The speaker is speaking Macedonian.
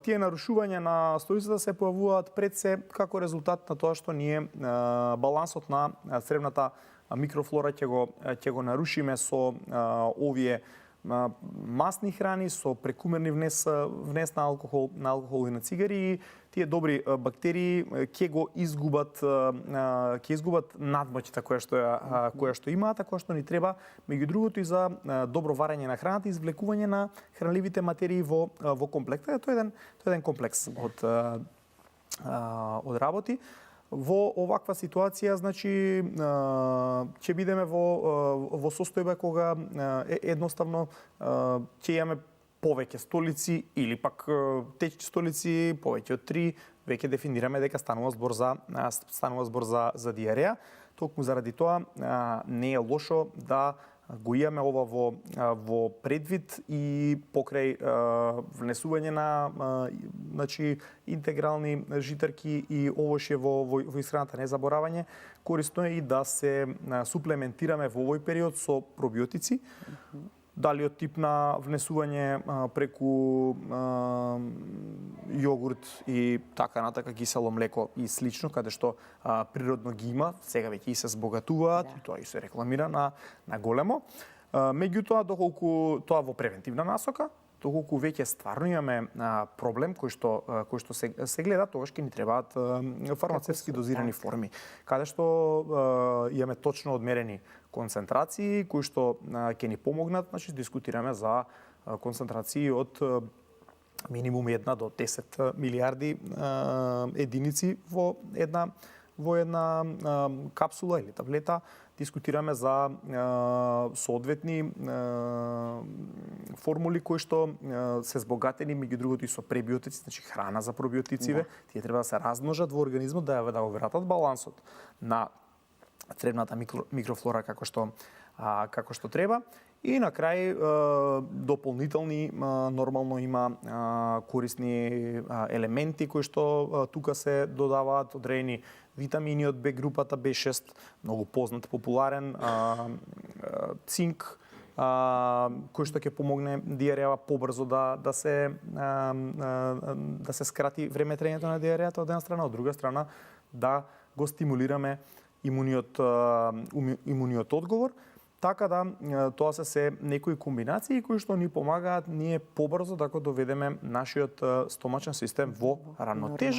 Тие нарушувања на столицата се појавуваат пред се како резултат на тоа што ние балансот на цревната микрофлора ќе го нарушиме со овие масни храни, со прекумерни внес на алкохол и на цигари, и тие добри бактерии ќе изгубат надмоќта која што имаат, а која што ни треба, меѓу другото, и за добро варење на храната и извлекување на хранливите материи во комплекта. Тоа е еден комплекс од работи. Во оваква ситуација, значи, ќе бидеме во состојба кога едноставно ќе имаме повеќе столици или пак течки столици, повеќе од 3, веќе дефинираме дека станува збор за диареја. Токму заради тоа не е лошо да го имаме ова во предвид и покрај внесување на интегрални житарки и овошје во исхраната. Не заборавање, корисно е и да се суплементираме во овој период со пробиотици, дали од тип на внесување преку јогурт и така натака, кисело млеко и слично, каде што природно ги има, сега веќе и се збогатуваат, и тоа и се рекламира на големо. Меѓутоа, доколку тоа во превентивна насока, доколку веќе стварно имаме проблем кој што се гледа, тогаш ќе ни требаат фармацевски дозирани форми, каде што имаме точно одмерени концентрации кои што ќе ни помогнат. Значи, дискутираме за концентрации од минимум 1 до 10 милиарди единици во една капсула или таблета. Дискутираме за соодветни формули кои што се збогатени, меѓу другото, и со пребиотици, значи храна за пробиотициве. Тие треба да се размножат во организмот, да го вратат балансот на цревната микрофлора како што треба. И на крај дополнителни, нормално има корисни елементи кои што тука се додаваат, одредени витамини од Б групата, Б6, многу познат, популарен, цинк, кој што ќе помогне диареја побрзо да се скрати време траењето на диарејата од една страна, од друга страна да го стимулираме имуниот одговор. Така да, тоа се некои комбинации кои што ни помагаат ние побрзо да го доведеме нашиот стомачен систем во рамнотежа.